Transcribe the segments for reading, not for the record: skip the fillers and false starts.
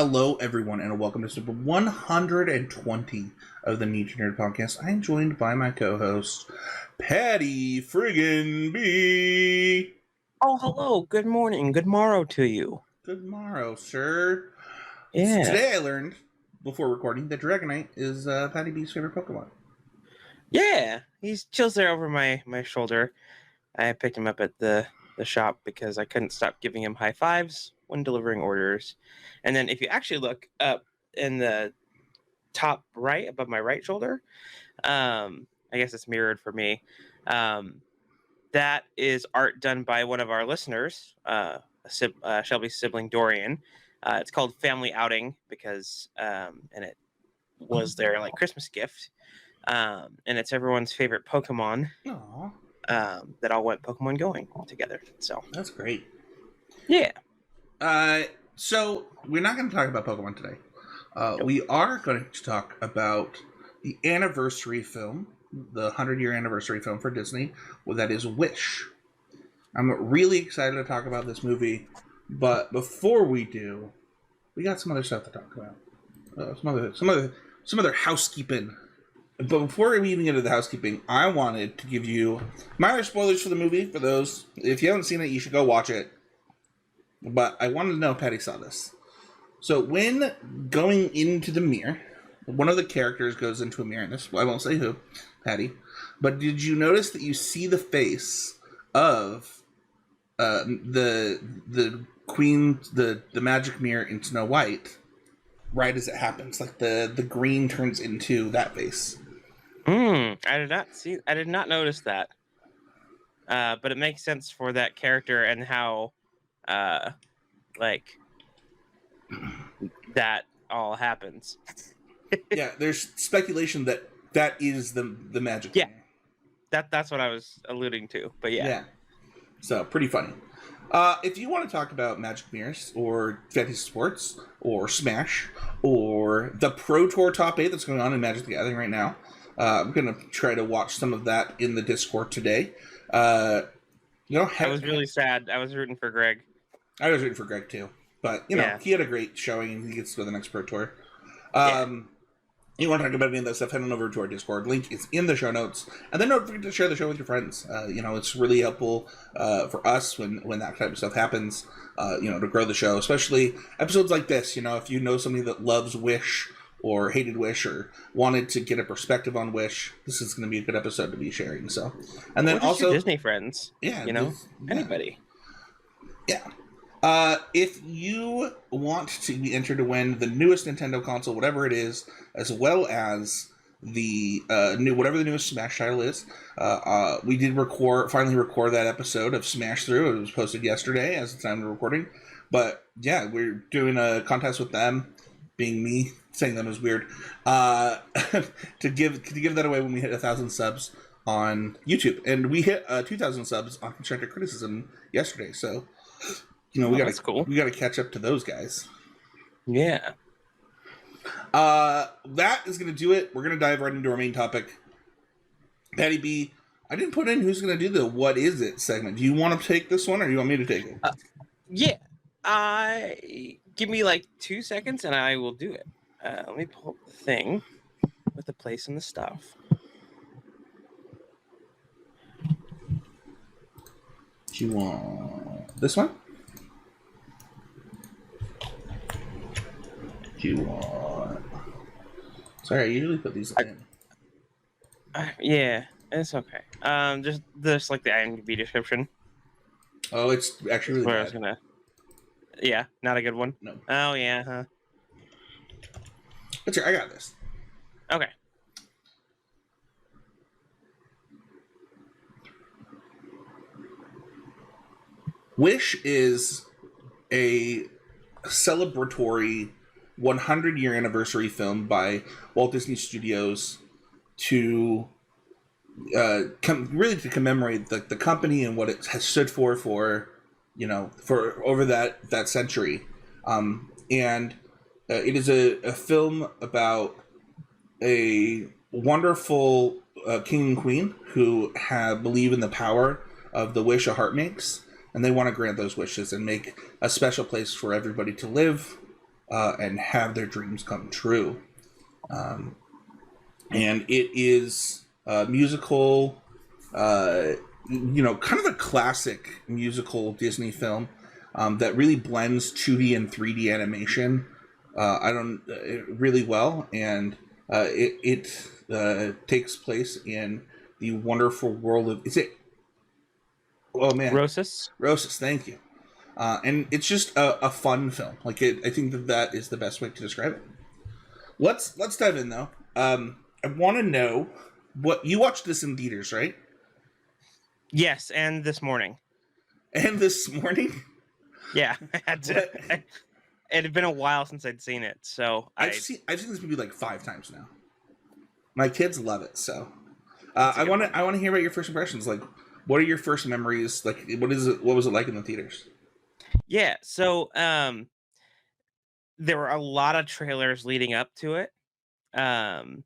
Hello, everyone, and welcome to Super 120 of the Need to Nerd podcast. I am joined by my co-host, Paddy Friggin' B. Oh, hello. Good morning. Good morrow to you. Good morrow, sir. So Yeah. today I learned, before recording, that Dragonite is Paddy B's favorite Pokemon. Yeah. He chills there over my shoulder. I picked him up at the shop because I couldn't stop giving him high fives when delivering orders. And then if you actually look up in the top right above my right shoulder, I guess it's mirrored for me. That is art done by one of our listeners, Shelby's sibling Dorian. It's called Family Outing because and it was their like Christmas gift. And it's everyone's favorite Pokemon Aww, that all went Pokemon going together. So that's great. yeah. So we're not going to talk about Pokemon today. Nope. We are going to talk about the anniversary film, the 100-year anniversary film for Disney, well, that is Wish. I'm really excited to talk about this movie, but before we do, we got some other stuff to talk about. Some other housekeeping. But before we even get into the housekeeping, I wanted to give you minor spoilers for the movie. For those, if you haven't seen it, you should go watch it. But I wanted to know if Patty saw this. So when going into the mirror, one of the characters goes into a mirror, and this I won't say who, Patty. But did you notice that you see the face of the queen, the magic mirror in Snow White, right as it happens? Like the green turns into that face. I did not notice that. But it makes sense for that character and how like that all happens. Yeah, there's speculation that is the magic Yeah. mirror. That's what I was alluding to. But yeah. So pretty funny. If you want to talk about Magic Mirrors or Fantasy Sports or Smash or the Pro Tour Top 8 that's going on in Magic the Gathering right now, I'm going to try to watch some of that in the Discord today. I was really sad. I was rooting for Greg. I was rooting for Greg too. But, he had a great showing and he gets to go to the next Pro Tour. You want to talk about any of that stuff, head on over to our Discord. Link is in the show notes. And then don't forget to share the show with your friends. It's really helpful for us when that type of stuff happens, to grow the show. Especially episodes like this, if you know somebody that loves Wish or hated Wish or wanted to get a perspective on Wish, this is going to be a good episode to be sharing. So, and then also your Disney friends, anybody. Yeah. If you want to be entered to win the newest Nintendo console, whatever it is, as well as the whatever the newest Smash title is, we did finally record that episode of Smash Through. It was posted yesterday as the time of recording. But yeah, we're doing a contest with them. Being me, saying that was weird. To give that away when we hit 1,000 subs on YouTube, and we hit 2,000 subs on Constructive Criticism yesterday. So. We gotta catch up to those guys. Yeah. That is gonna do it. We're gonna dive right into our main topic. Patty B, I didn't put in who's gonna do the "What Is It" segment. Do you want to take this one, or do you want me to take it? Yeah. Give me like 2 seconds, and I will do it. Let me pull up the thing with the place and the stuff. Do you want this one? Sorry, I usually put these in. Yeah, it's okay. Just like the IMDb description. Oh, it's actually really bad. Yeah, not a good one. No. Oh yeah, huh? But I got this. Okay. Wish is a celebratory 100-year anniversary film by Walt Disney Studios to really to commemorate the company and what it has stood for over that century. And it is a film about a wonderful king and queen who believe in the power of the wish a heart makes, and they want to grant those wishes and make a special place for everybody to live and have their dreams come true. Um, and it is a musical, kind of a classic musical Disney film that really blends 2D and 3D animation. I don't really well, and it takes place in the wonderful world of is it? Oh man, Rosas. Rosas. Thank you. And it's just a fun film. Like I think that is the best way to describe it. Let's dive in though. I want to know what you watched this in theaters, right? Yes, and this morning. And this morning, Yeah, I had to. what? It had been a while since I'd seen it, so I've seen this movie like 5 times now. My kids love it, so that's a I good want one. to hear about your first impressions. Like, what are your first memories? Like, what was it like in the theaters? Yeah, so there were a lot of trailers leading up to it. Um,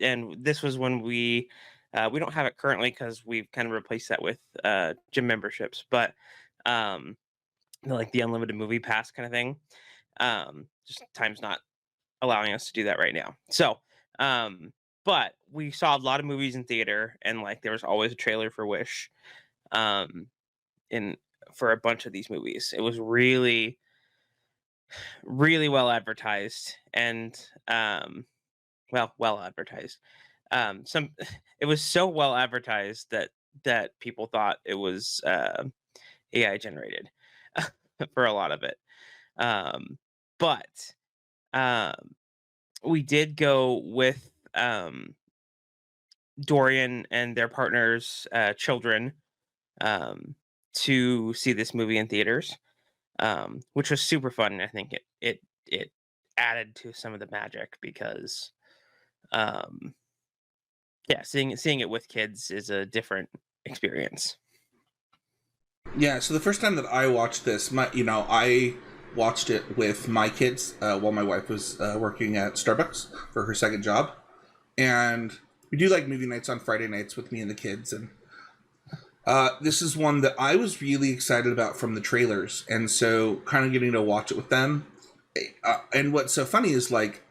and this was when we don't have it currently because we've kind of replaced that with gym memberships, but um, like the unlimited movie pass kind of thing. Just time's not allowing us to do that right now. So, um, but we saw a lot of movies in theater, and like there was always a trailer for Wish. Um, in for a bunch of these movies, it was really, really well advertised, and well advertised. Some it was so well advertised that people thought it was AI generated for a lot of it. Um, but um, we did go with Dorian and their partners' children um, to see this movie in theaters, which was super fun. I think it added to some of the magic because um, yeah, seeing it with kids is a different experience. Yeah, so the first time that I watched this, I watched it with my kids while my wife was working at Starbucks for her second job, and we do like movie nights on Friday nights with me and the kids, and this is one that I was really excited about from the trailers, and so kind of getting to watch it with them. And what's so funny is like,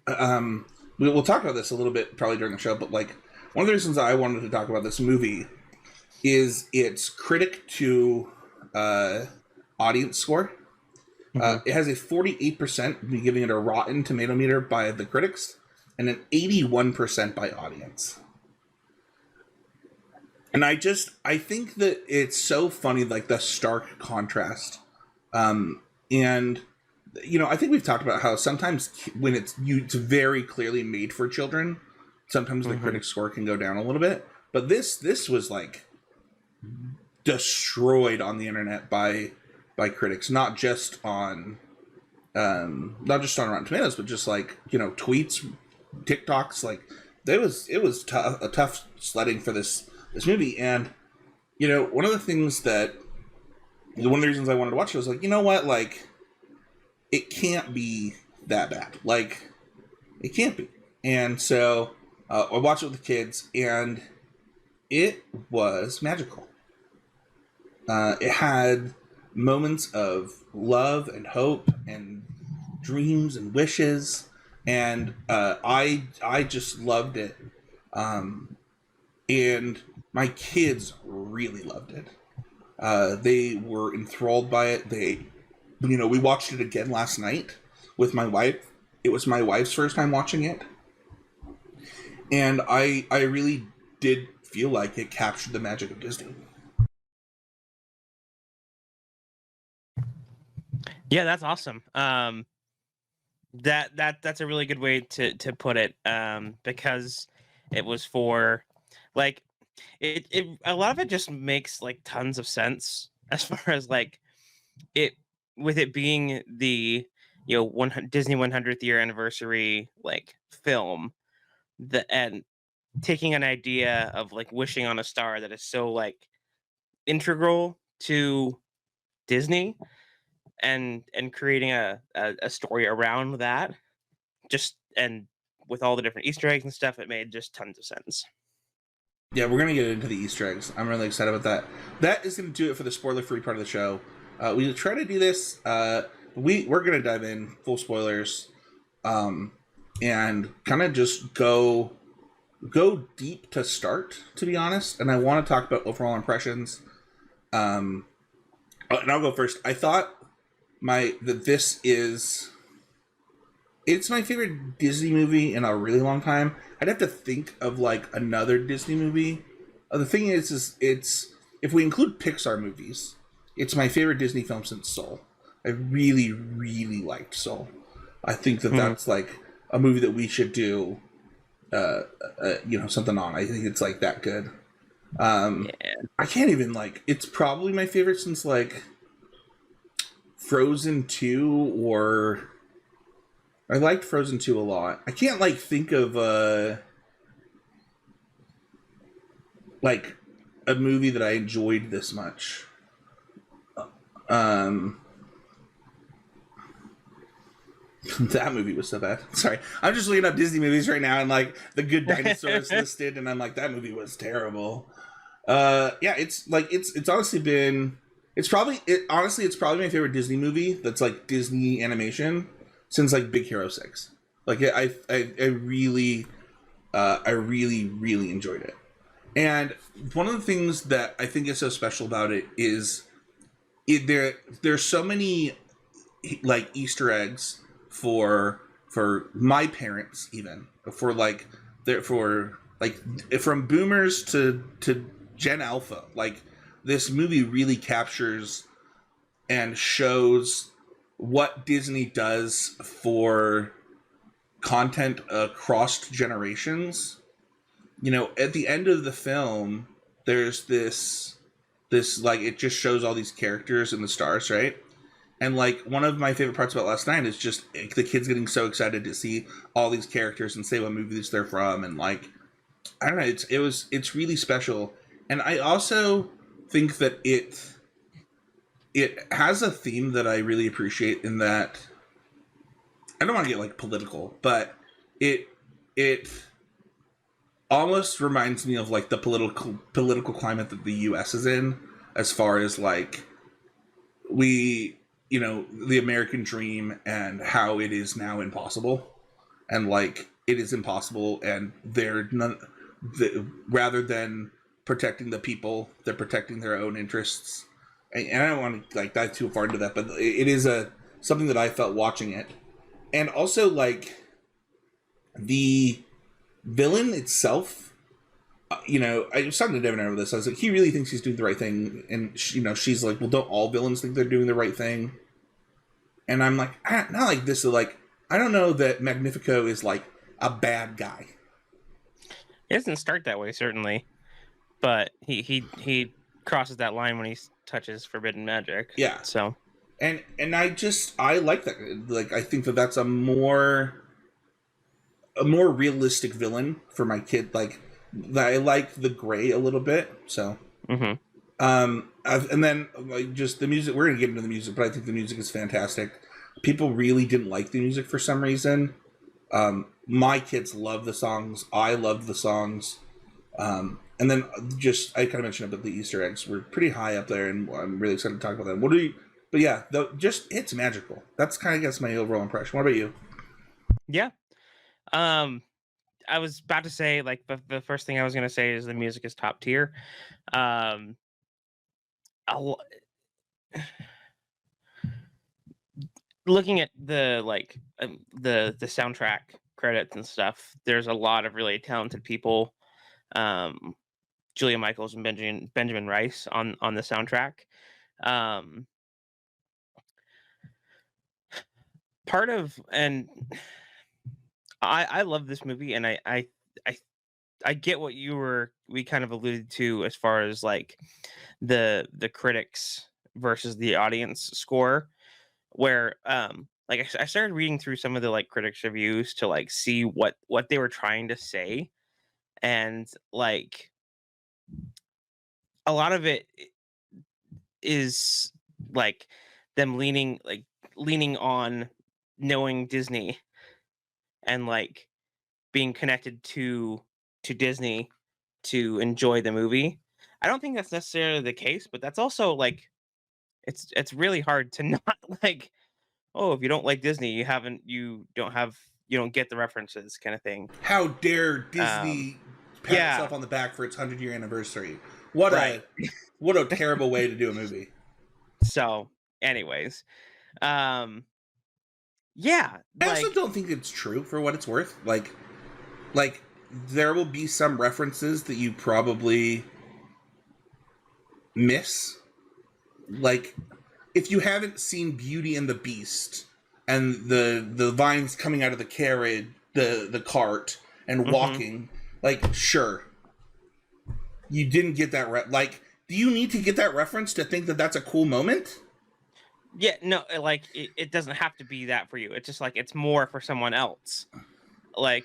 um, we'll talk about this a little bit probably during the show, but like one of the reasons I wanted to talk about this movie is its critic to uh, audience score. Mhm. It has a 48%, giving it a Rotten Tomato meter by the critics, and an 81% by audience. And I think that it's so funny, like the stark contrast. And I think we've talked about how sometimes when it's very clearly made for children, sometimes the Mhm. critic score can go down a little bit. But this was like destroyed on the internet by critics, not just on Rotten Tomatoes, but just like tweets, TikToks. Like it was a tough sledding for this movie, and one of the things that one of the reasons I wanted to watch it was like, you know what, like it can't be that bad, like it can't be, and so I watched it with the kids, and it was magical. It had moments of love and hope and dreams and wishes, and I just loved it. Um, and my kids really loved it. They were enthralled by it. We watched it again last night with my wife. It was my wife's first time watching it, and I really did feel like it captured the magic of Disney. Yeah, that's awesome. That's a really good way to put it. Because it was for like it a lot of it just makes like tons of sense as far as like it with it being the Disney 100th year anniversary like film and taking an idea of like wishing on a star that is so like integral to Disney and creating a story around that just and with all the different Easter eggs and stuff, it made just tons of sense. Yeah, we're gonna get into the Easter eggs. I'm really excited about that. That is gonna do it for the spoiler-free part of the show. We try to do this we're gonna dive in full spoilers, um, and kind of just go deep to start. To be honest, and I want to talk about overall impressions. Um, and I'll go first. I thought my that this is it's my favorite Disney movie in a really long time. I'd have to think of like another Disney movie. The thing is it's if we include Pixar movies, it's my favorite Disney film since Soul. I really, really liked Soul. I think that Hmm. that's like a movie that we should do, something on. I think it's like that good. Um, Yeah. I can't even like. It's probably my favorite since like Frozen 2 or I liked Frozen 2 a lot. I can't like think of like a movie that I enjoyed this much. Um that movie was so bad. Sorry. I'm just looking up Disney movies right now and like The Good Dinosaurs listed and I'm like that movie was terrible. Yeah, it's like it's honestly been it's probably my favorite Disney movie that's like Disney animation since like Big Hero 6. Like I really really enjoyed it. And one of the things that I think is so special about it is there's so many like Easter eggs for my parents even for like for like from boomers to Gen Alpha. Like this movie really captures and shows what Disney does for content across generations. At the end of the film, there's this like it just shows all these characters and the stars, right? And like one of my favorite parts about last night is just the kids getting so excited to see all these characters and say what movies they're from, and like I don't know, it's really special. And I also think that it has a theme that I really appreciate in that I don't want to get like political, but it it almost reminds me of like the political climate that the US is in as far as like we the American dream and how it is now impossible and like it is impossible and they're none rather than protecting the people they're protecting their own interests and I don't want to like dive too far into that but it is a something that I felt watching it and also like the villain itself I was talking to Devin over this. I was like, he really thinks he's doing the right thing, and she's like, well, don't all villains think they're doing the right thing? And I'm like, not like this. Like, I don't know that Magnifico is like a bad guy. It doesn't start that way, certainly, but he crosses that line when he touches forbidden magic. Yeah, So, and I like that. Like, I think that that's a more realistic villain for my kid. Like, I like the gray a little bit. So hmm and then like just the music. We're gonna get into the music, but I think the music is fantastic. People really didn't like the music for some reason. My kids love the songs. I loved the songs. And then just I kind of mentioned about the Easter eggs. We're pretty high up there, and I'm really excited to talk about them. What do you? But yeah, just it's magical. That's kind of guess my overall impression. What about you? yeah. Um, I was about to say like the first thing I was gonna say is the music is top tier. Um, a lo- Looking at the like the soundtrack credits and stuff, there's a lot of really talented people. Um, Julia Michaels and Benjamin Rice on the soundtrack. Um, Part of and I love this movie, and I I get what we kind of alluded to as far as like the critics versus the audience score, where like I started reading through some of the like critics reviews to like see what they were trying to say, and like a lot of it is like them leaning on knowing Disney and like being connected to Disney to enjoy the movie. I don't think that's necessarily the case, but that's also like it's really hard to not like oh, if you don't like Disney, you don't get the references kind of thing. How dare Um, Disney pat yeah, itself on the back for its 100-year anniversary? What right. a what a terrible way to do a movie. So, anyways, um, yeah, I also like, don't think it's true for what it's worth. Like there will be some references that you probably miss. Like if you haven't seen Beauty and the Beast and the vines coming out of the carriage, the cart and hmm walking, like sure, you didn't get that like do you need to get that reference to think that that's a cool moment? yeah, no, like it doesn't have to be that for you. It's just like it's more for someone else. Like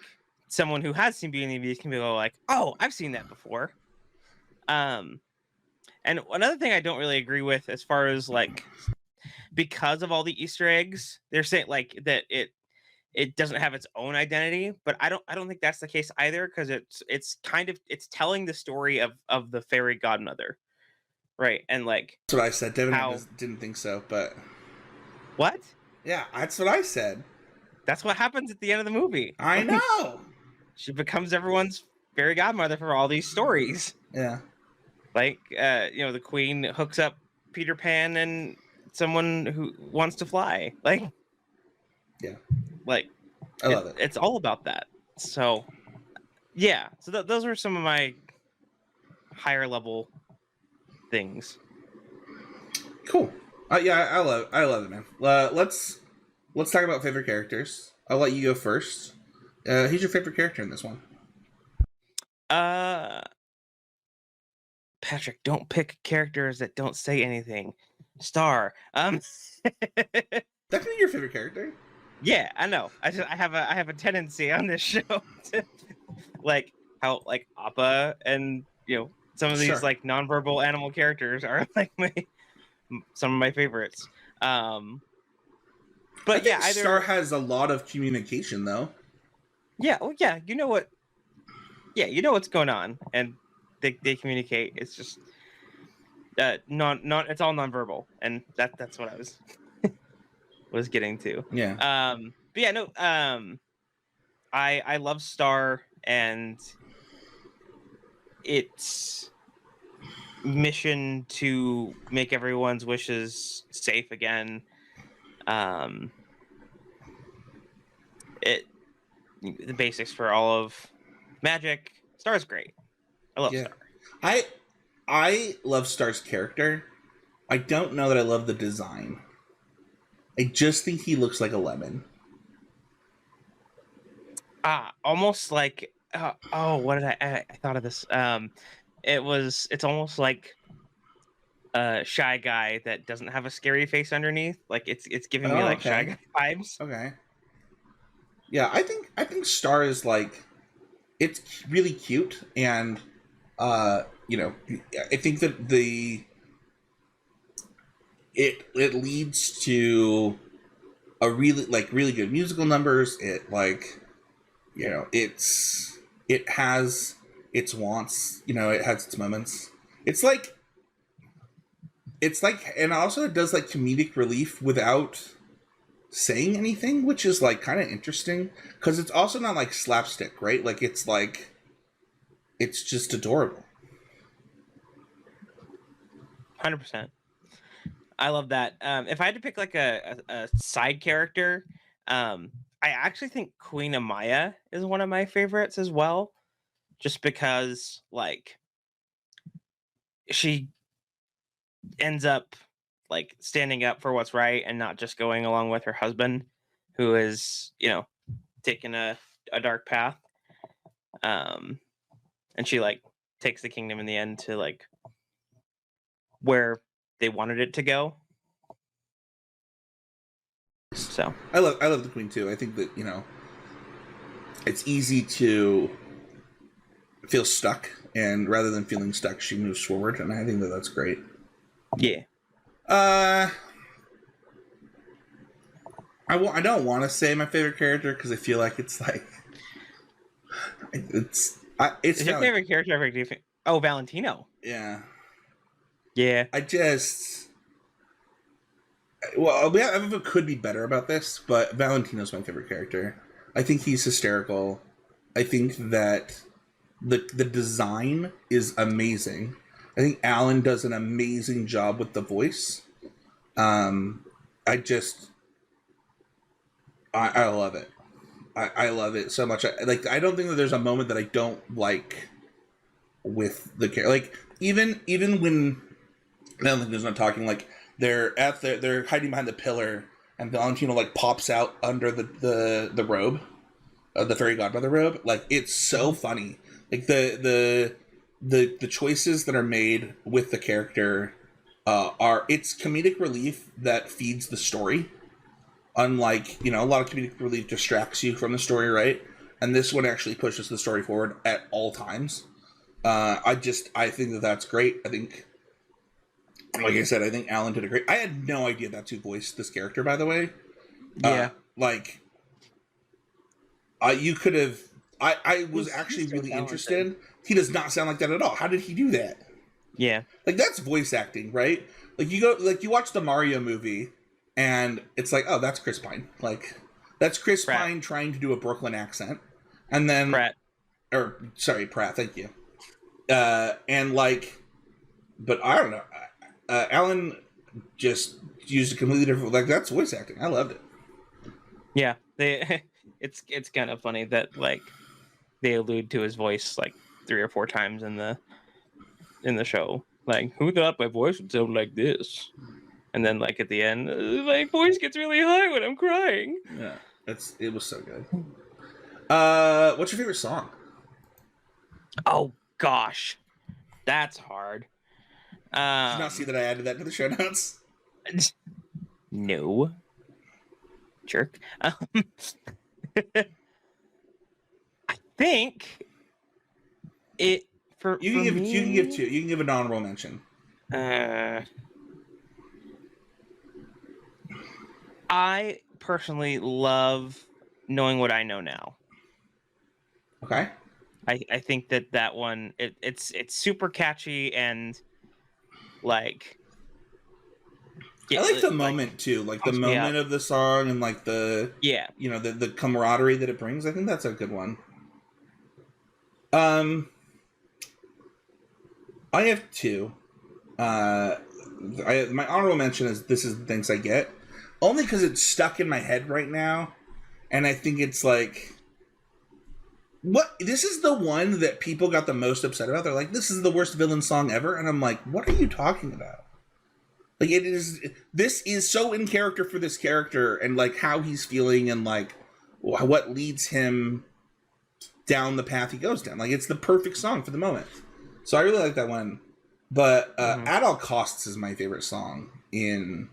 someone who has seen Beauty and the Beast can be like, oh, I've seen that before. Um, and another thing I don't really agree with as far as like because of all the Easter eggs, they're saying like that it doesn't have its own identity, but I don't think that's the case either because it's kind of it's telling the story of the fairy godmother, right? And like That's what I said. Devin and I how didn't think so, but what? yeah, that's what I said. That's what happens at the end of the movie. I Like know. she becomes everyone's fairy godmother for all these stories. Yeah, Like the queen hooks up Peter Pan and someone who wants to fly. yeah, Like I love it. it's all about that. So yeah, so those are some of my higher level things. Cool. Yeah, I love it, man. Let's talk about favorite characters. I'll let you go first. Who's your favorite character in this one? Uh Patrick, don't pick characters that don't say anything. Star. That can be your favorite character. Yeah, I know. I have a tendency on this show to like how like Appa and some of these Sure. like nonverbal animal characters are like some of my favorites. Um I but yeah, think Star either has a lot of communication, though. yeah, well yeah, you know what? Yeah, you know what's going on and they communicate. It's just non it's all nonverbal and that's what I was getting to. Yeah. But yeah, no, I love Star and its mission to make everyone's wishes safe again. Um, it the basics for all of magic. Star's great. I love Yeah. Star. I I love Star's character. I don't know that I love the design. I just think he looks like a lemon. Almost like oh, what did I thought of this? It's almost like a shy guy that doesn't have a scary face underneath. Like it's giving me Oh, like shy okay. guy vibes. Okay. Yeah, I think Star is like it's really cute and I think that it leads to a really good musical numbers. It like it has its wants, it has its moments. It's like and also it does like comedic relief without saying anything, which is like kind of interesting because it's also not like slapstick, right? Like it's just adorable. 100%. I love that. If I had to pick like a side character, I actually think Queen Amaya is one of my favorites as well, just because like she ends up like standing up for what's right and not just going along with her husband, who is taking a dark path. Um, and she like takes the kingdom in the end to like where they wanted it to go. So I love the queen too. I think that it's easy to feel stuck, and rather than feeling stuck, she moves forward, and I think that that's great. yeah, Uh, I don't want to say my favorite character because I feel like it's like it's is your favorite character ever? Do you think? Oh, Valentino. yeah. Yeah. I just well, we could be better about this, but Valentino's my favorite character. I think he's hysterical. I think that the design is amazing. I think Alan does an amazing job with the voice. I just I love it. I love it so much. I don't think that there's a moment that I don't like with the character. Like even when Valentino's not talking, like they're hiding behind the pillar, and Valentino like pops out under the robe, the fairy godmother robe. Like it's so funny. Like the choices that are made with the character are it's comedic relief that feeds the story. Unlike a lot of comedic relief distracts you from the story, right? And this one actually pushes the story forward at all times. I think that that's great. I think, like I said, I think Alan did a great. I had no idea that's who voiced this character, by the way. Yeah. You could have. I was He's actually so really talented. interested. He does not sound like that at all. How did he do that? Yeah. Like that's voice acting, right? Like you watch the Mario movie, and it's like, oh, that's Chris Pine. Like that's Chris Pratt. Pine trying to do a Brooklyn accent, and then Pratt. Pratt. Thank you. And like, but I don't know. Alan just used a completely different. Like that's voice acting. I loved it. Yeah. They. It's kind of funny that like they allude to his voice like 3 or 4 times in the show. Like, who thought my voice would sound like this? And then like at the end, my voice gets really high when I'm crying. Yeah, it was so good. What's your favorite song? Oh gosh, that's hard. Did you not see that I added that to the show notes? No, jerk. I think it for You can give me, you can give 2. You can give an honorable mention. I personally love Knowing What I Know Now. Okay. I think that one it's super catchy and like I like the moment too, like the moment of the song and like the the camaraderie that it brings. I think that's a good one. I have 2. My honorable mention is This Is the Things I Get, only because it's stuck in my head right now, and I think it's like, what? This is the one that people got the most upset about. They're like, this is the worst villain song ever, and I'm like, what are you talking about? Like this is so in character for this character and like how he's feeling and like what leads him down the path he goes down. Like it's the perfect song for the moment. So I really like that one. But At All Costs is my favorite song. I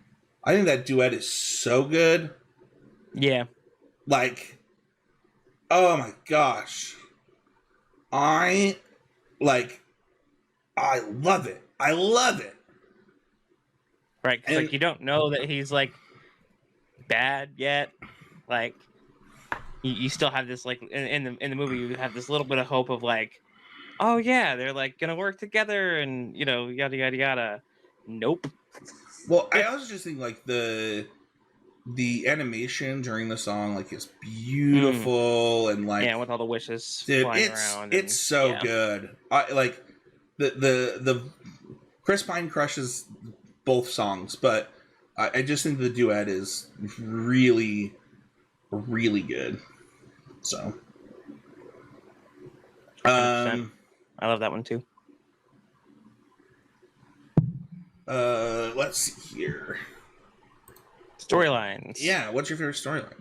think that duet is so good. Yeah. Like, oh my gosh. I love it. I love it. Right, because like you don't know that he's like bad yet. Like you still have this like in the movie you have this little bit of hope of like, oh yeah, they're like gonna work together and yada yada yada. Nope. Well, I also just think like the animation during the song like is beautiful and like with all the wishes dude, flying around. It's so good. I like the Chris Pine crushes both songs, but I just think the duet is really, really good. So, I love that one too. Let's see here. Storylines. Yeah, what's your favorite storyline?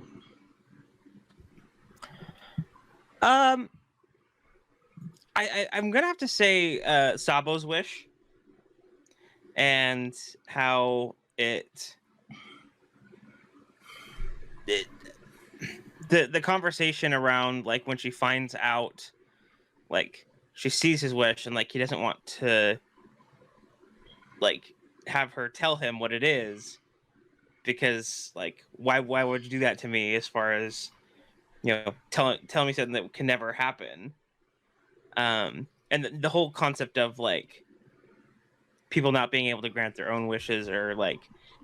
I'm gonna have to say Sabo's wish and how the conversation around like when she finds out, like she sees his wish and like he doesn't want to like have her tell him what it is because like why would you do that to me, as far as tell me something that can never happen. And the whole concept of like people not being able to grant their own wishes or like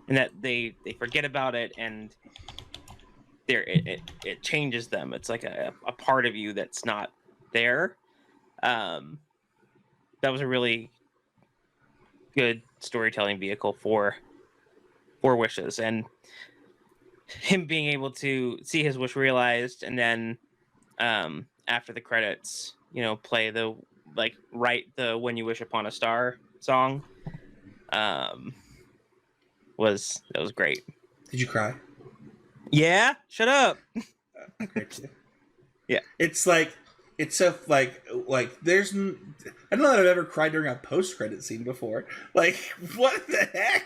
and that they forget about it, and it changes them. It's like a part of you that's not there. Um, that was a really good storytelling vehicle for wishes, and him being able to see his wish realized, and then after the credits, play the write the "When You Wish Upon a Star" song. Um, that was great. Did you cry? Yeah, shut up. I cried too. Yeah. It's like it's so there's I don't know that I've ever cried during a post credit scene before. Like what the heck?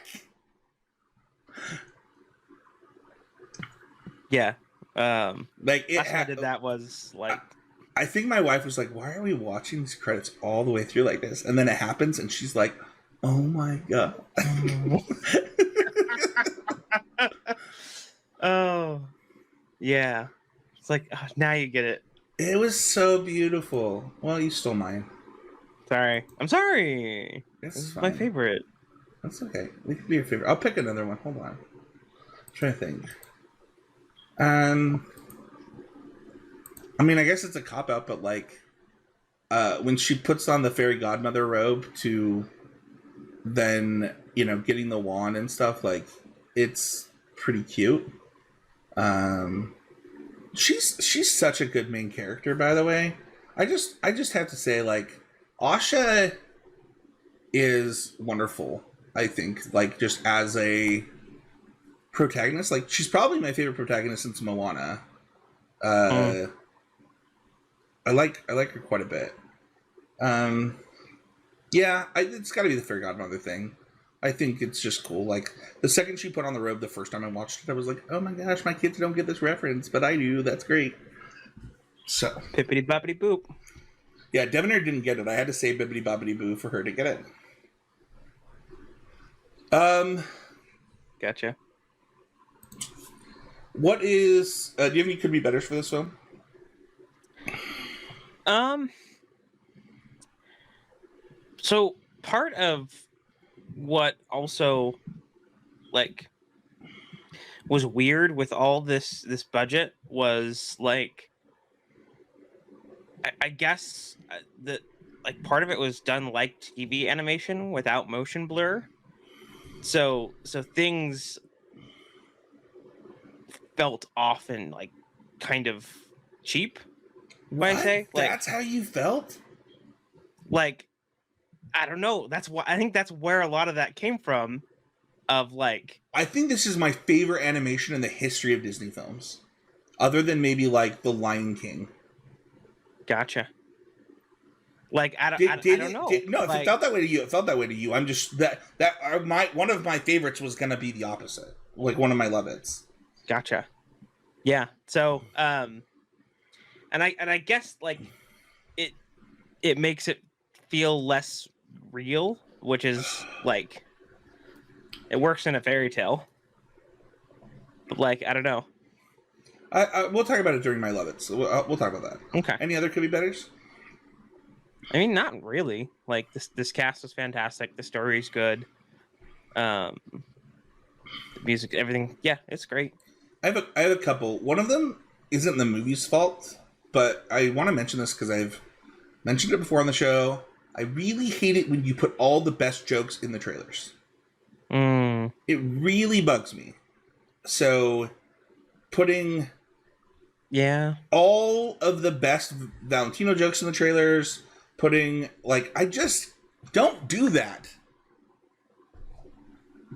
Yeah. Like it last time I did that was like I think my wife was like, "Why are we watching these credits all the way through like this?" And then it happens, and she's like, "Oh my god!" oh yeah. It's like now you get it. It was so beautiful. Well, you stole mine. Sorry, I'm sorry. This This is is fine. my favorite. That's okay. It could be your favorite. I'll pick another one. Hold on. I'm trying to think. Um, I mean, I guess it's a cop out, but like, when she puts on the fairy godmother robe to then getting the wand and stuff, like it's pretty cute. Um, she's such a good main character, by the way. I just have to say, like, Asha is wonderful. I think, like, just as a protagonist, like, she's probably my favorite protagonist since Moana. Uh, I like her quite a bit. Um, yeah, it's got to be the fairy godmother thing. I think it's just cool. Like the second she put on the robe, the first time I watched it, I was like, "Oh my gosh, my kids don't get this reference, but I do. That's great." So, Pippity boppity boop. yeah, Devonair didn't get it. I had to say bibbity bobbity boo for her to get it. Gotcha. What is? Do you have any could be betters for this film? So part of what also like was weird with all this budget was like I guess that like part of it was done like TV animation without motion blur. So things felt off and like kind of cheap. What? I say That's how you felt? like I don't know. That's why I think that's where a lot of that came from. Of like, I think this is my favorite animation in the history of Disney films, other than maybe like The Lion King. gotcha. Like I don't know. No, if like, it felt that way to you, it felt that way to you. I'm just my one of my favorites was gonna be the opposite, like one of my love-its. Gotcha. Yeah. So and I guess like it makes it feel less real, which is like it works in a fairy tale. But like I don't know. We'll talk about it during my love-its. So we'll talk about that. Okay. Any other could be betters? I mean, not really. Like this cast is fantastic. The story's good. The music, everything. Yeah, it's great. I have a couple. One of them isn't the movie's fault, but I want to mention this because I've mentioned it before on the show. I really hate it when you put all the best jokes in the trailers. It really bugs me. So, putting all of the best Valentino jokes in the trailers, I just don't do that.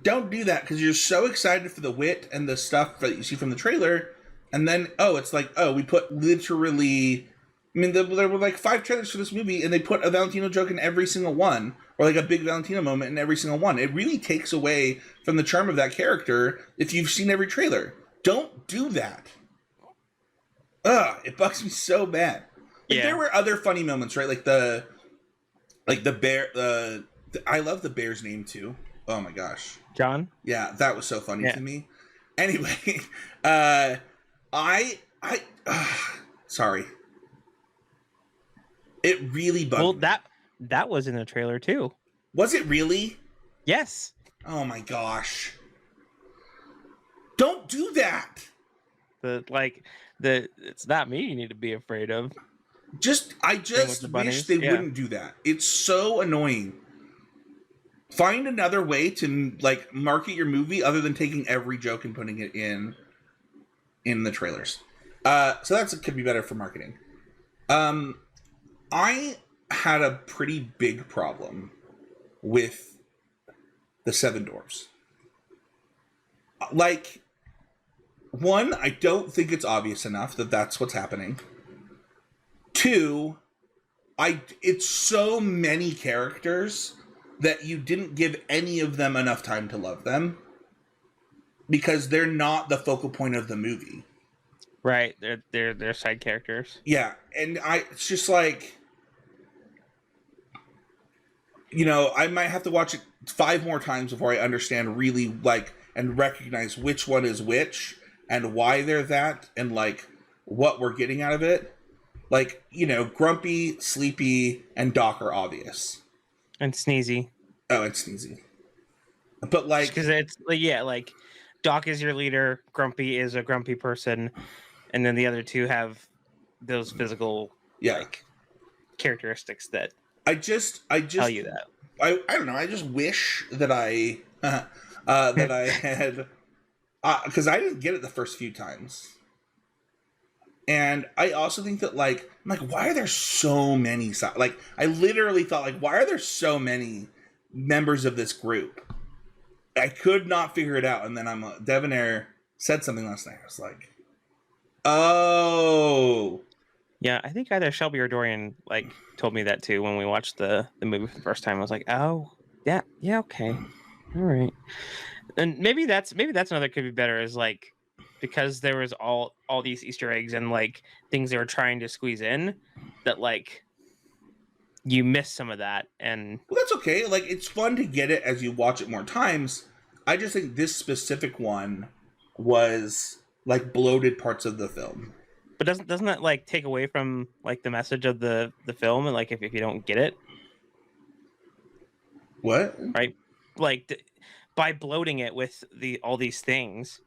Don't do that because you're so excited for the wit and the stuff that you see from the trailer, and then it's like we put literally. I mean, there were like 5 trailers for this movie, and they put a Valentino joke in every single one, or like a big Valentino moment in every single one. It really takes away from the charm of that character if you've seen every trailer. Don't do that. It bugs me so bad. Like, there were other funny moments, right? Like the bear. I love the bear's name too. Oh my gosh, John. Yeah, that was so funny to me. Anyway, sorry. It really bugged me. That was in the trailer too. Was it really? Yes. Oh my gosh. Don't do that. It's not me you need to be afraid of. I Thing with just the wish bunnies. they Yeah. wouldn't do that. It's so annoying. Find another way to like market your movie other than taking every joke and putting it in the trailers. So that could be better for marketing. I had a pretty big problem with the Seven Dwarfs. Like, one, I don't think it's obvious enough that that's what's happening. Two, it's so many characters that you didn't give any of them enough time to love them because they're not the focal point of the movie. Right. They're side characters. Yeah, and it's just like, you know, I might have to watch it 5 more times before I understand really like and recognize which one is which and why they're that and like what we're getting out of it. Like, you know, Grumpy, Sleepy, and Doc are obvious. And Sneezy. Oh, and Sneezy. But Because like, it's like, yeah, like Doc is your leader, Grumpy is a grumpy person, and then the other two have those physical yeah, like characteristics that I just, tell you that. I don't know. I just wish that that I had, because I didn't get it the first few times. And I also think that like I'm like, why are there so many like I literally thought like, why are there so many members of this group? I could not figure it out, and then Devonair said something last night. I was like, oh, Yeah, I think either Shelby or Dorian like told me that too when we watched the movie for the first time. I was like, oh, yeah, okay, all right. And maybe that's another could be better is like because there was all these Easter eggs and like things they were trying to squeeze in that like you miss some of that and well, that's okay. Like it's fun to get it as you watch it more times. I just think this specific one was like bloated parts of the film. but doesn't that like take away from like the message of the film and like if you don't get it What? right like by bloating it with all these things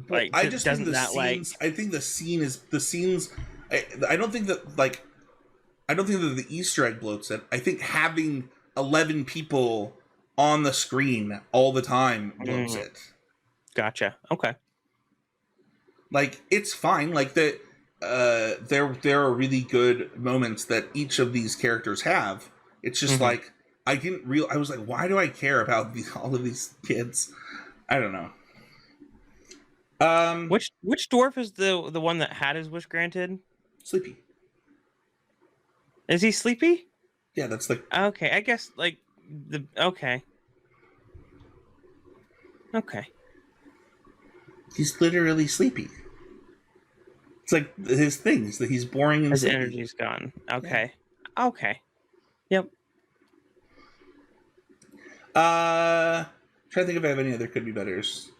Well, like I just think doesn't the that like scenes. I think the scenes. I don't think that like. I don't think that the Easter egg bloats it. I think having 11 people on the screen all the time bloats it. Gotcha, okay. Like it's fine. Like there are really good moments that each of these characters have. It's just like I was like, why do I care about all of these kids? I don't know. Which dwarf is the one that had his wish granted? Sleepy. Is he sleepy? Yeah, that's like Okay, I guess like the okay. Okay. he's literally sleepy. It's like his things that he's boring and His sleepy. energy's gone. Yeah. Okay. Okay. Yep. Trying to think if I have any other could be betters.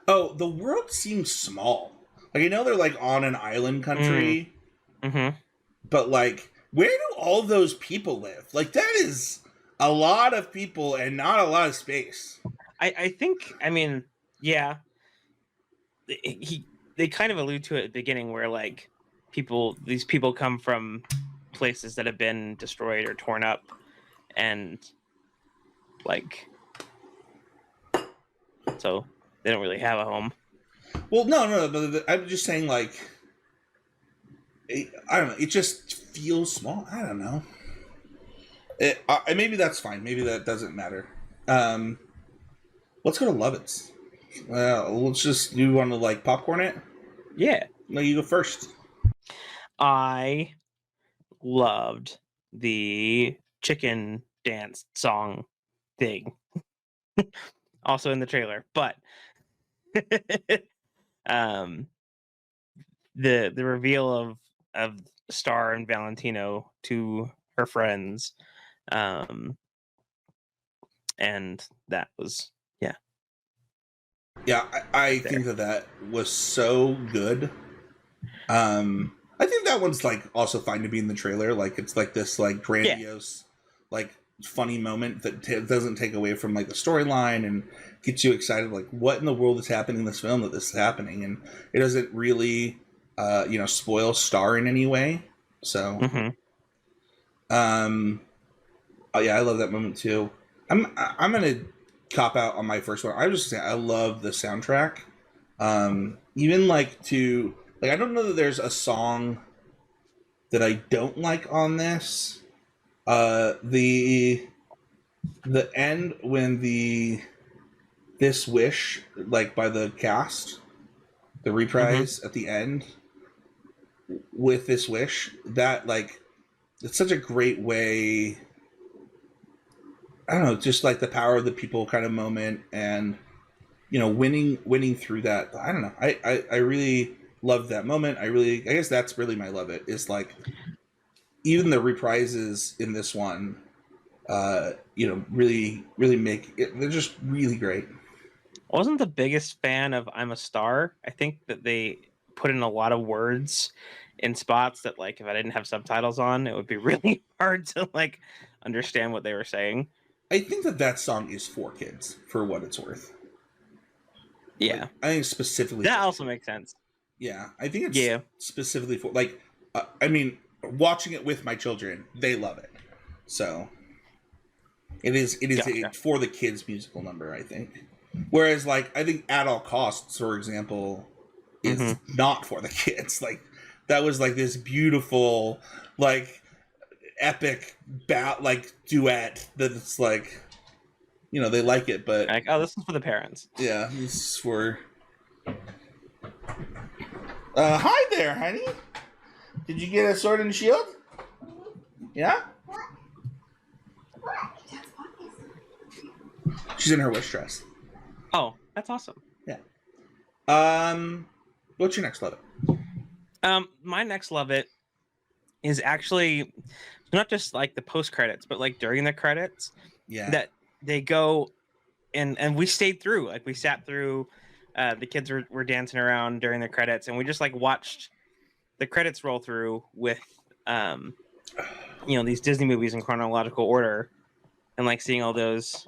Oh, the world seems small. Like I know they're like on an island country, Mm-hmm. but like where do all those people live? Like that is a lot of people and not a lot of space. I think I mean, yeah. They kind of allude to it at the beginning where like these people come from places that have been destroyed or torn up and like so they don't really have a home. Well, no, but I'm just saying like I don't know. It just feels small. I don't know. Maybe that's fine. Maybe that doesn't matter. Let's go to Lovett's. Let's just. You want to like popcorn it? Yeah. No, you go first. I loved the chicken dance song thing. Also in the trailer, but um the reveal of Star and Valentino to her friends and that was Yeah, I think that was so good. I think that one's like also fine to be in the trailer. Like it's like this like yeah grandiose, like funny moment that doesn't take away from like the storyline and gets you excited. Like, what in the world is happening in this film that this is happening, and it doesn't really, spoil Star in any way. So, Mm-hmm. oh yeah, I love that moment too. I'm gonna cop out on my first one. I was just saying I love the soundtrack. Even I don't know that there's a song that I don't like on this. The end when the This Wish, like by the cast, the Mm-hmm. reprise at the end with This Wish, that like it's such a great way. I don't know, just like the power of the people kind of moment, and winning through that. I don't know. I really love that moment. I guess that's really my love it. Is like even the reprises in this one, really really make it. They're just really great. I wasn't the biggest fan of I'm a Star. I think that they put in a lot of words in spots that, like, if I didn't have subtitles on, it would be really hard to like understand what they were saying. I think that song is for kids, for what it's worth. Like Yeah, I think specifically that for also kids. makes sense. Yeah, I think it's Yeah, specifically for like. I mean, watching it with my children, they love it. So it is gotcha. for the kids musical number, I think. Whereas like I think At All Costs, for example, Mm-hmm. is not for the kids. Like that was like this beautiful, like epic like duet that's like they like it, but Like, oh, this is for the parents. yeah, this is for hi there, honey. Did you get a sword and shield? Yeah? She's in her wish dress. Oh, that's awesome. Yeah. What's your next love it? My next love it is actually not just like the post credits, but like during the credits Yeah. that they go and we stayed through. Like we sat through. The kids were dancing around during the credits, and we just like watched the credits roll through with um these Disney movies in chronological order, and like seeing all those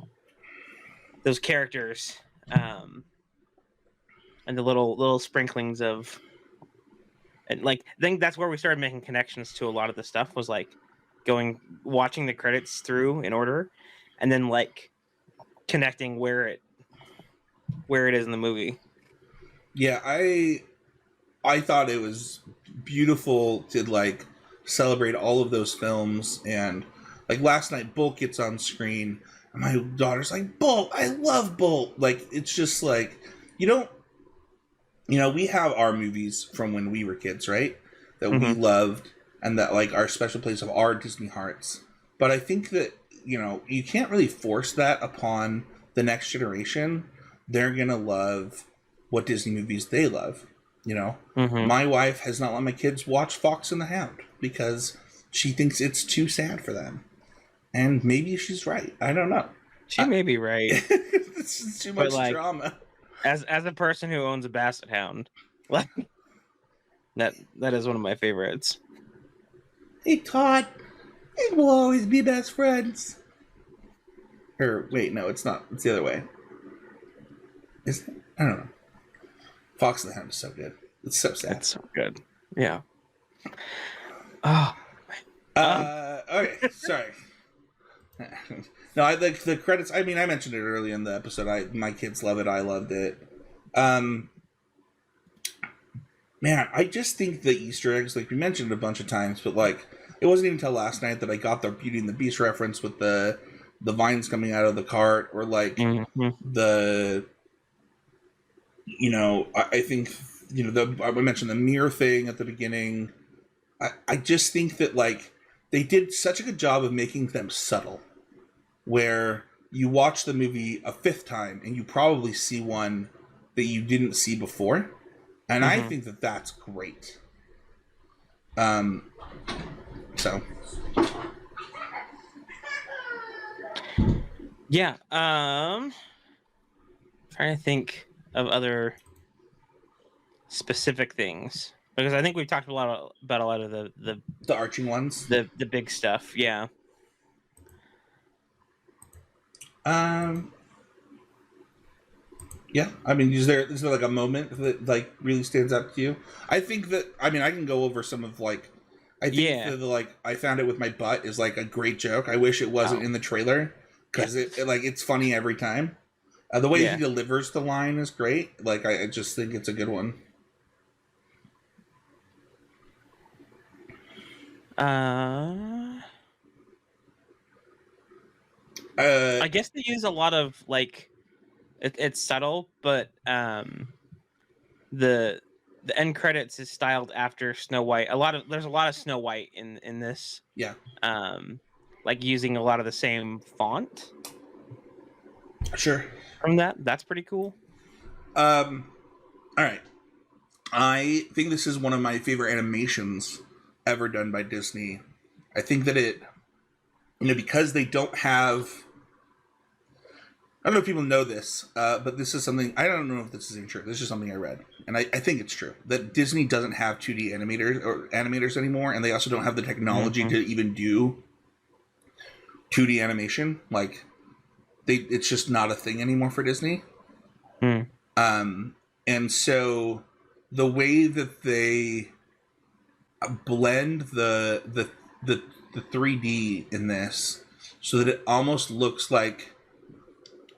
characters, um and the little sprinklings of, and like I think that's where we started making connections to a lot of the stuff, was like watching the credits through in order, and then like connecting where it is in the movie. Yeah, I thought it was beautiful to like celebrate all of those films, and like last night Bolt gets on screen and my daughter's like, Bolt, I love Bolt. Like it's just like you don't we have our movies from when we were kids, right? That we Mm-hmm. loved and that like our special place of our Disney hearts. But I think that, you can't really force that upon the next generation. They're going to love what Disney movies they love, you know? Mm-hmm. My wife has not let my kids watch Fox and the Hound because she thinks it's too sad for them. And maybe she's right. I don't know. She may be right, This is too but much like drama. as a person who owns a basset hound, like that is one of my favorites. Hey, Todd, we will always be best friends. Or wait, no, it's not. It's the other way. Is it? I don't know. Fox and the Hound is so good. It's so sad. It's so good. Yeah. Oh. Okay, sorry. No, I like the credits. I mean, I mentioned it earlier in the episode. My kids love it. I loved it. Um, Man, I just think the Easter eggs, like we mentioned a bunch of times, but like it wasn't even until last night that I got the Beauty and the Beast reference with the vines coming out of the cart, or like Mm-hmm. the I think I mentioned the mirror thing at the beginning. I just think that like they did such a good job of making them subtle, where you watch the movie a fifth time and you probably see one that you didn't see before, and I Mm-hmm. think that that's great. Um, so Yeah. Trying to think of other specific things, because I think we've talked about a lot of the arching ones. the big stuff. Yeah. Um, yeah, I mean, is there like a moment that like really stands out to you? I think that I mean I can go over some of like I think Yeah. that the like I found it with my butt is like a great joke. I wish it wasn't Oh, in the trailer yeah. because like it's funny every time. The way he Yeah. delivers the line is great. Like I just think it's a good one. Uh, Uh, I guess they use a lot of like it's subtle, but the the end credits is styled after Snow White. There's a lot of Snow White in this. yeah, Um, like using a lot of the same font sure. from that. That's pretty cool. Um, all right. I think this is one of my favorite animations ever done by Disney. I think that because they don't have. I don't know if people know this, but this is something I don't know if this is even true. This is just something I read, and I think it's true that Disney doesn't have 2D animators anymore, and they also don't have the technology Hmm. to even do 2D animation. Like it's just not a thing anymore for Disney. Hmm. Um, and so the way that they blend the 3D in this so that it almost looks like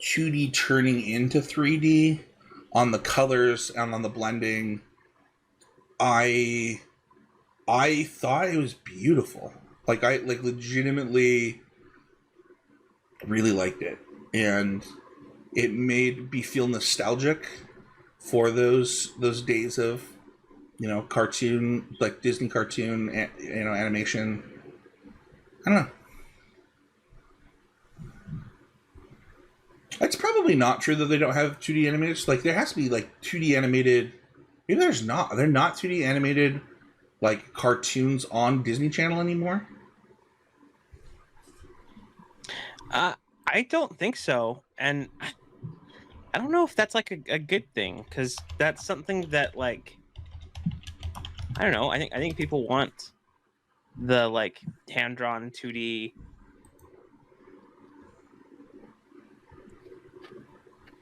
2D turning into 3D on the colors and on the blending. I I thought it was beautiful. Like I like legitimately really liked it, and it made me feel nostalgic for those days of cartoon, like Disney cartoon, animation. I don't know. It's probably not true that they don't have 2D animators. Like there has to be like 2D animated. Maybe there's not. They're not 2D animated like cartoons on Disney Channel anymore. Uh, I don't think so, and I don't know if that's like a good thing because that's something that like I don't know. I think people want the like hand drawn 2D.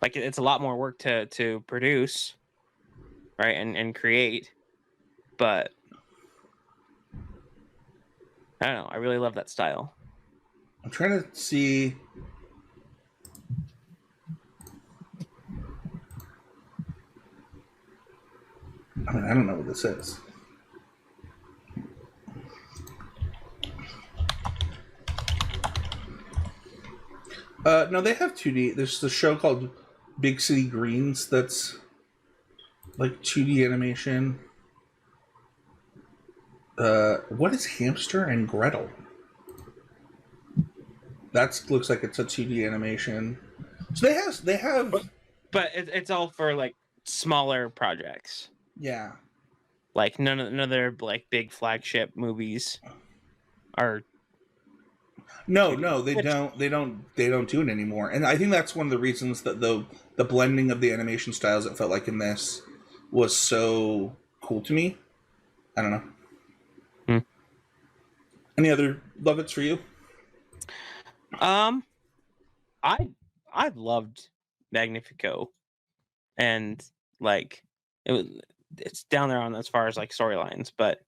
Like it's a lot more work to produce, right, and create. But I don't know. I really love that style. I'm trying to see. I mean, I don't know what this is. No, they have 2D. There's a show called Big City Greens that's like 2D animation. What is Hamster and Gretel? That looks like it's a 2D animation. So they have But it's all for like smaller projects. yeah. Like none of their like big flagship movies are No, 2D. no, they Which don't. They don't do it anymore. And I think that's one of the reasons that the blending of the animation styles it felt like in this was so cool to me. I don't know. hmm. Any other love it's for you? um I I loved Magnifico and like it was it's down there on as far as like storylines, but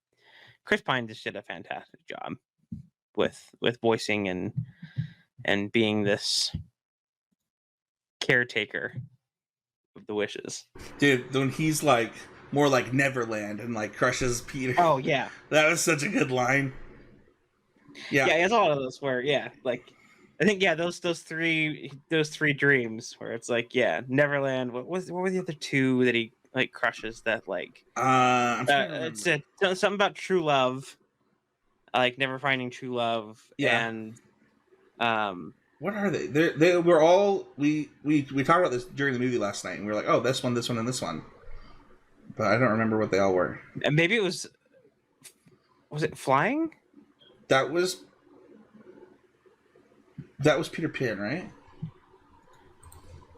Chris Pine just did a fantastic job with voicing and being this caretaker of the wishes. Dude, when he's like more like Neverland and like crushes Peter. Oh yeah, That was such a good line. Yeah. yeah. It's a lot of those where yeah, like I think yeah, those three dreams where it's like yeah, Neverland. What were the other two that he like crushes that like I'm trying to it's remember. something about true love, like never finding true love, Yeah. and um What are they? They were all we talked about this during the movie last night, and we were like, oh, this one, and this one, but I don't remember what they all were. and maybe it was it flying? That was that was Peter Pan, right?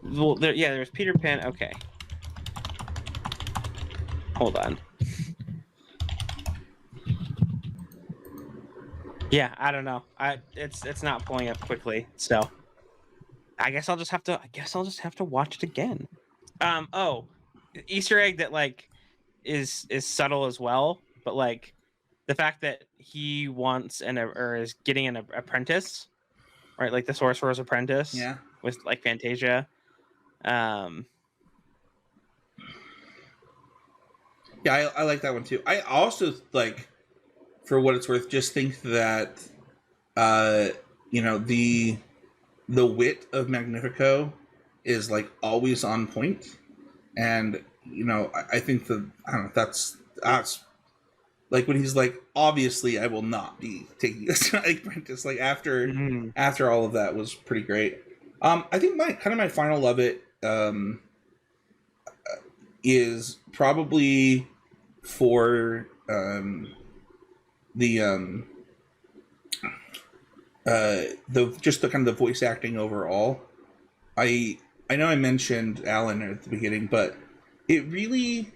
Well, yeah, there's Peter Pan. Okay, hold on. Yeah, I don't know. It's not pulling up quickly. So I guess I'll just have to. I guess I'll just have to watch it again. Oh, Easter egg that like is subtle as well, but like the fact that he wants or is getting an apprentice, right? Like the Sorcerer's Apprentice Yeah. with like Fantasia. Um, Yeah, I like that one too. I also like, for what it's worth, just think that uh, the wit of Magnifico is like always on point, and I think that I don't know, that's like when he's like, obviously I will not be taking this apprentice. Like mhm. after all of that was pretty great. I think my final love it is probably for the the just the kind of the voice acting overall. I I know I mentioned Alan at the beginning, but it really,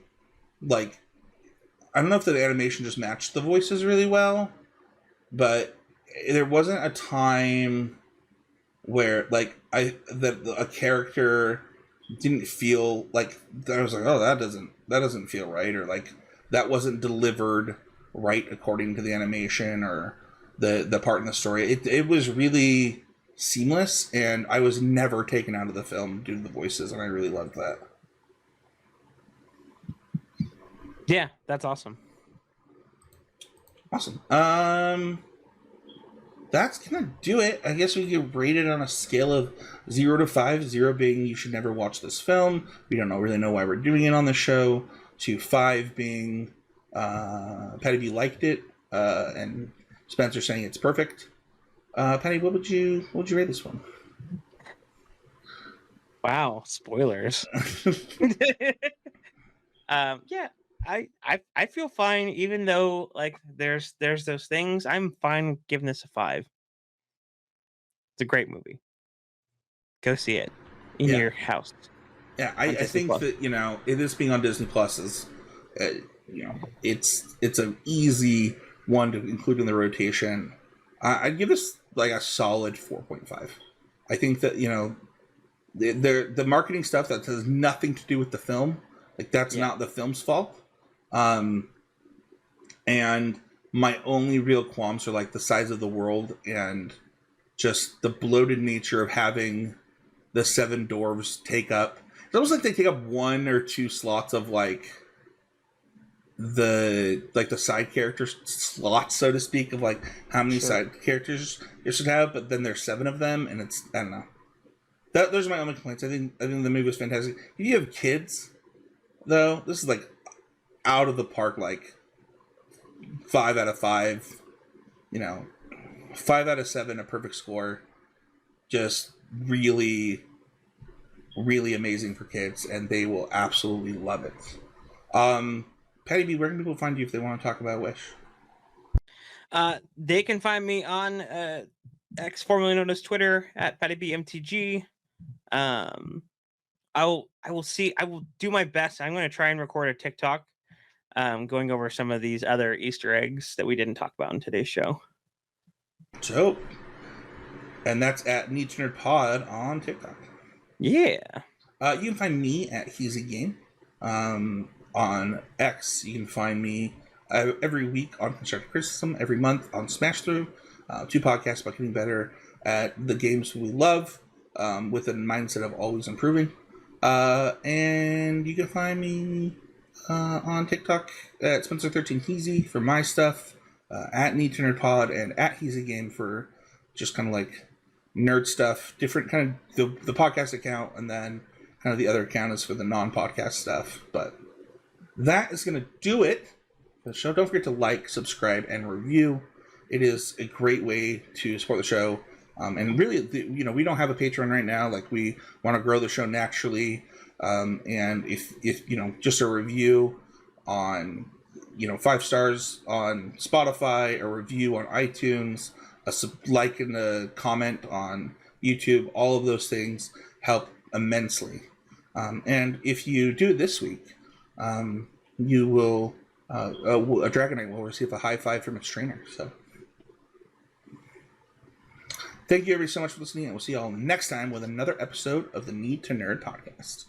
like, I don't know if the animation just matched the voices really well, but there wasn't a time where like that a character didn't feel like I was like, oh, that doesn't feel right, or like that wasn't delivered right according to the animation or the part in the story. It was really seamless, and I was never taken out of the film due to the voices, and I really loved that. Yeah, that's awesome. Awesome. That's gonna do it. I guess we could rate it on a scale of 0 to 5. 0 being you should never watch this film. We don't really know why we're doing it on the show. To 5 being Patty B liked it, and Spencer saying it's perfect. Patty, what would you rate this one? Wow, spoilers. Yeah, I feel fine, even though like there's those things. I'm fine giving this a 5. It's a great movie. Go see it in Yeah, your house yeah. I, on I Disney think Plus. that it is being on Disney Plus is, uh, it's an easy one to include in the rotation. I'd give this like a solid 4.5. I think that the marketing stuff that has nothing to do with the film, like that's Yeah, not the film's fault. Um, and my only real qualms are like the size of the world and just the bloated nature of having the seven dwarves take up. It's almost like they take up one or two slots of the side character slots, so to speak, of like how many sure. side characters you should have, but then there's seven of them, and it's I don't know. Those are my only complaints. I think the movie was fantastic. If you have kids, though, this is like out of the park. Like 5 out of 5. You know, 5 out of 7, a perfect score. Just really, really amazing for kids, and they will absolutely love it. Patty B, where can people find you if they want to talk about Wish? They can find me on X, formerly known as Twitter, at PattyBMTG. Um, I will do my best. I'm going to try and record a TikTok, going over some of these other Easter eggs that we didn't talk about in today's show. So, and that's at Needs Nerd Pod on TikTok. Yeah. You can find me at Heezy Game. On X, you can find me every week on Constructive Criticism, every month on Smash Through, 2 podcasts about getting better at the games we love, with a mindset of always improving. And you can find me on TikTok at Spencer13Heezy for my stuff, at Need to Nerd Pod, and at Heezy Game for just kind of like nerd stuff. Different kind of the podcast account, and then kind of the other account is for the non-podcast stuff. But that is going to do it for the show. Don't forget to like, subscribe, and review. It is a great way to support the show. And really, we don't have a Patreon right now. Like, we want to grow the show naturally. And if just a review on 5 stars on Spotify, a review on iTunes, a like and a comment on YouTube, all of those things help immensely. And if you do it this week, you will a Dragonite will receive a high five from its trainer. So Thank you everybody so much for listening, and we'll see you all next time with another episode of the Need to Nerd podcast.